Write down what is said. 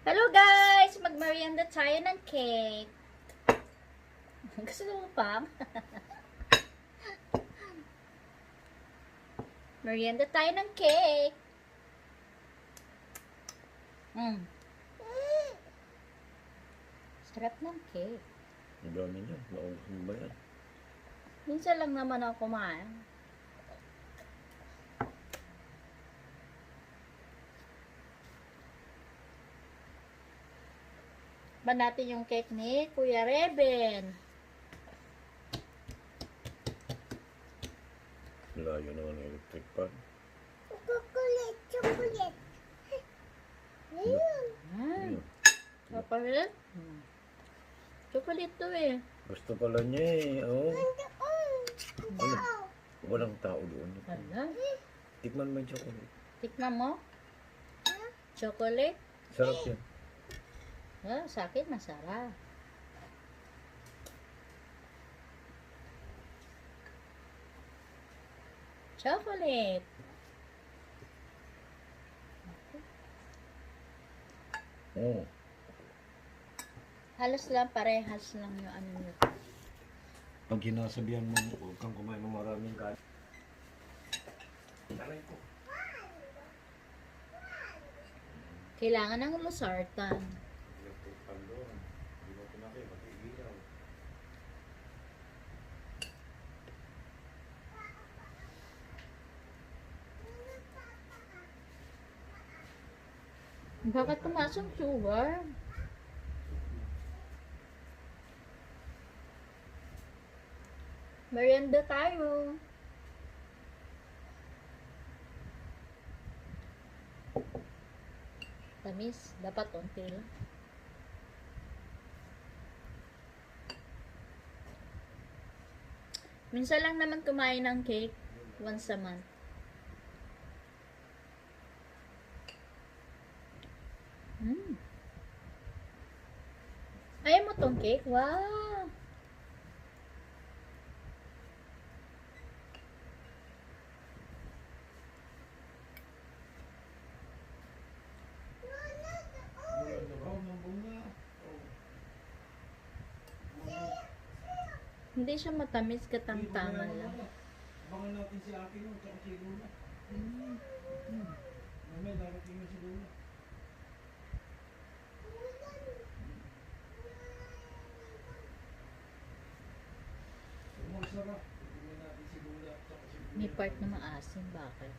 Hello guys! Magmerienda tayo ng cake. Gusto mo pa? Merienda tayo ng cake. Sarap ng cake. Ang dami niya. Naubos mo ba yan? Minsan lang naman ako kumain. Ba natin yung cake ni Kuya Reben. Layo naman ang electric pan. Chocolate. Ah, chocolate? Chocolate to eh. Gusto pala niya eh. Oh. Ano? Walang tao doon. Hala. Tikman mo yung chocolate. Tikman mo? Chocolate? Sarap yan. Ah, sa akin masarap. Chocolate. Oh. Halos lang, parehas lang yung ano nyo. Pag hinasabihan mo, huwag kang kumain ng maraming kanin. Aray ko. Kailangan ng losartan. Electric pan doon. Hindi mo pinakay, pati ilaw. Bakit tumaas ang sugar? Merienda tayo. Tamis, dapat unti lang. Minsan lang naman kumain ng cake once a month. Ayaw mo tong cake? Wow! Hindi siya matamis, katamtaman lang. Abangan natin si Aki no, tsaka si Luna. Mamaya darating na si Luna. Masarap. Tingnan natin si Luna tsaka si Luna. May part na maasim, bakit?